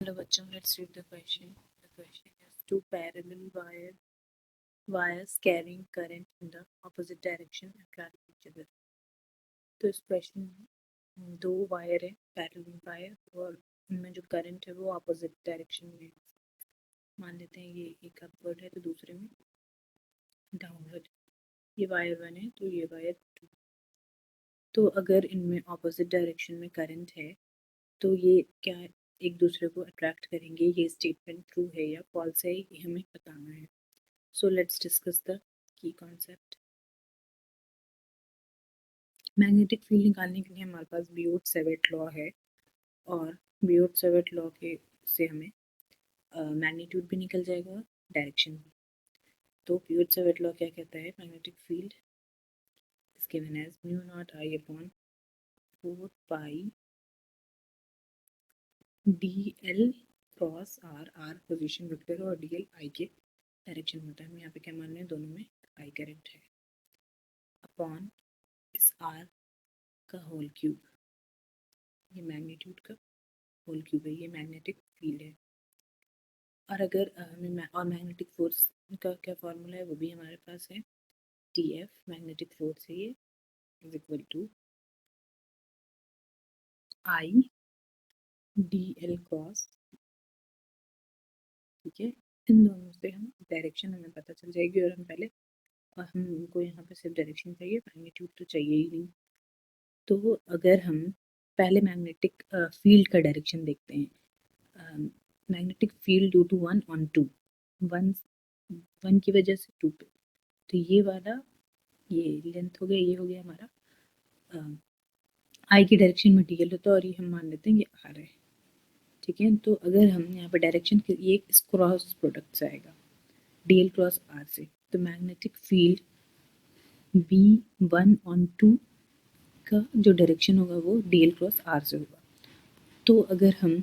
Hello बच्चों, let's read the question. The question is two parallel wires carrying current in the opposite direction attract each other. तो इस question में दो wire है, parallel wire, और उनमें जो करंट है वो ऑपोजिट डायरेक्शन में है. मान लेते हैं ये एक अपवर्ड है तो दूसरे में डाउनवर्ड. ये वायर 1 है तो ये वायर 2. तो अगर इनमें ऑपोजिट डायरेक्शन में करंट है तो ये क्या एक दूसरे को अट्रैक्ट करेंगे, ये स्टेटमेंट ट्रू है या फॉल्स है, ये हमें बताना है. So let's discuss the key concept. Magnetic field निकालने के लिए हमारे पास बियोट-सेवर्ट लॉ है, और बियोट-सेवर्ट लॉ के से हमें मैग्नीट्यूड भी निकल जाएगा और डायरेक्शन भी. तो बियोट-सेवर्ट लॉ क्या कहता है, magnetic field is given as mu naught I upon 4 pi D L cross R. R position vector और डी एल आई के डायरेक्शन होता है. हम यहाँ पे क्या मान रहे हैं, दोनों में आई करंट है, अपॉन इस आर का होल क्यूब. ये मैग्नीट्यूड का होल क्यूब है, ये मैग्नेटिक फील्ड है. और अगर हमें और मैग्नेटिक फोर्स का क्या फॉर्मूला है वो भी हमारे पास है. टी एफ मैग्नेटिक फोर्स है, ये is equal to I D L cross. ठीक है, इन दोनों से हम डायरेक्शन हमें पता चल जाएगी, और हम पहले हमको यहाँ पे सिर्फ डायरेक्शन चाहिए, मैग्नीट्यूड तो चाहिए ही नहीं. तो अगर हम पहले मैग्नेटिक फील्ड का डायरेक्शन देखते हैं. मैग्नेटिक फील्ड ड्यू टू 1/2, 1 की वजह से 2 पे. तो ये वाला, ये लेंथ हो गया, ये हो गया हमारा आई की डायरेक्शन में डीएल होता है, और ये हम मान लेते हैं ये आर है. ठीक है, तो अगर हम यहाँ पे डायरेक्शन के ये इस क्रॉस प्रोडक्ट से आएगा, डीएल क्रॉस आर से, तो मैग्नेटिक फील्ड B1/2 का जो डायरेक्शन होगा वो डीएल क्रॉस आर से होगा. तो अगर हम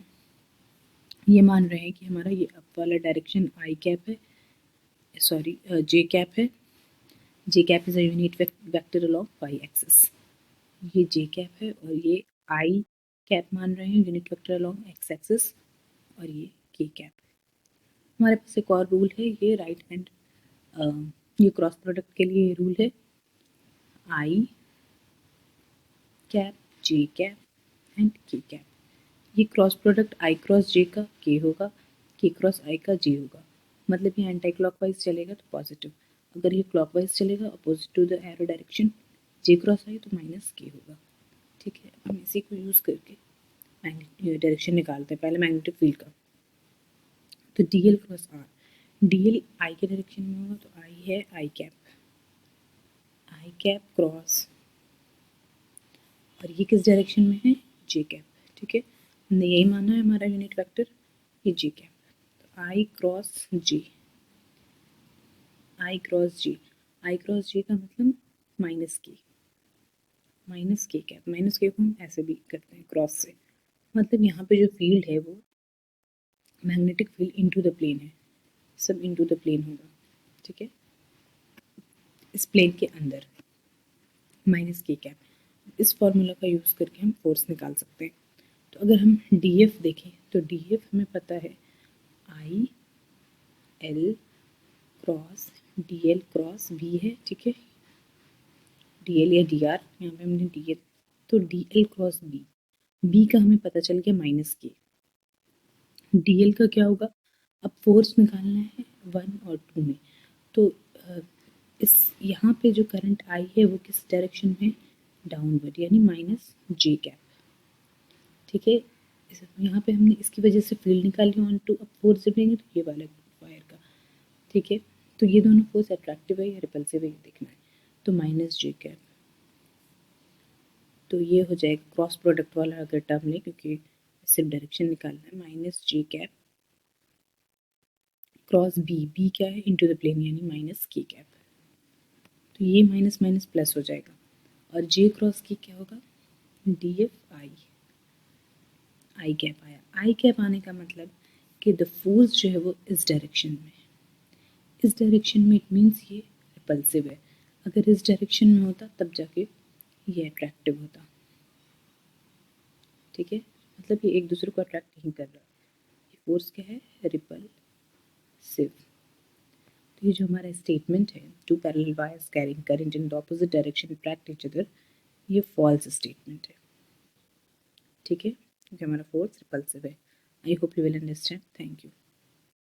ये मान रहे हैं कि हमारा ये अप वाला डायरेक्शन आई कैप है, सॉरी जे कैप है. J cap is a unit vector along y axis. ये जे कैप है और ये आई कैप मान रहे हैं unit vector along x axis, और ये के कैप. हमारे पास एक और रूल है, ये राइट हैंड, ये क्रॉस प्रोडक्ट के लिए रूल है, आई कैप जे कैप एंड के कैप. ये क्रॉस प्रोडक्ट आई क्रॉस जे का के होगा, के क्रॉस आई का जे होगा. मतलब ये एंटी क्लॉकवाइज चलेगा तो पॉजिटिव, अगर ये क्लॉकवाइज चलेगा opposite to the arrow direction j cross i तो माइनस के होगा. ठीक है, हम इसी को यूज़ करके डायरेक्शन निकालते हैं पहले मैग्नेटिक फील्ड का. तो D L cross R, D L I के डायरेक्शन में होगा, तो आई है आई कैप क्रॉस, और ये किस डायरेक्शन में है, जे कैप. ठीक है, हमने यही माना है हमारा यूनिट वेक्टर, ये जे कैप. तो आई क्रॉस जे, आई क्रॉस जे, आई क्रॉस जे का मतलब माइनस के कैप. माइनस के को हम ऐसे भी करते हैं क्रॉस से, मतलब यहाँ पे जो फील्ड है वो magnetic field into the plane है, सब इनटू द प्लेन होगा. ठीक है, इस प्लेन के अंदर माइनस के कैप. इस फॉर्मूला का यूज़ करके हम फोर्स निकाल सकते हैं. तो अगर हम डी एफ देखें तो डी एफ हमें पता है I L cross D L cross B है. ठीक है, डी एल या डी आर, यहाँ पे हमने डी एल, तो D L cross B, B का हमें पता चल गया माइनस के. डी एल का क्या होगा, अब फोर्स निकालना है 1 और 2 में. तो इस यहाँ पे जो करंट आई है वो किस डायरेक्शन में, डाउनवर्ड, यानी माइनस जे कैप. ठीक है, यहाँ पे हमने इसकी वजह से फील्ड निकाली 1/2, अब फोर्स जब लेंगे तो ये वाला वायर का. ठीक है, तो ये दोनों फोर्स अट्रैक्टिव है या रिपल्सिव है ये देखना है. तो माइनस जे कैप, तो ये हो जाएगा क्रॉस प्रोडक्ट वाला अगर टर्म लें, क्योंकि सिर्फ डायरेक्शन निकालना है, माइनस जे कैप क्रॉस बी, बी क्या है इनटू द प्लेन, यानी माइनस के कैप. तो ये माइनस माइनस प्लस हो जाएगा, और जे क्रॉस की क्या होगा, D F I, I cap आया. आई कैप आने का मतलब कि द फोर्स जो है वो इस डायरेक्शन में, इस डायरेक्शन में, इट मीन्स ये रिपल्सिव है. अगर इस डायरेक्शन में होता तब जाके ये अट्रैक्टिव होता. ठीक है, मतलब ये एक दूसरे को अट्रैक्ट नहीं कर रहा, ये फोर्स क्या है, रिपल्सिव। तो ये जो हमारा स्टेटमेंट है, two parallel wires carrying current in the opposite direction attract each other, ये फॉल्स स्टेटमेंट है, ठीक है, क्योंकि हमारा फोर्स रिपल्सिव है। I hope you will understand. Thank you.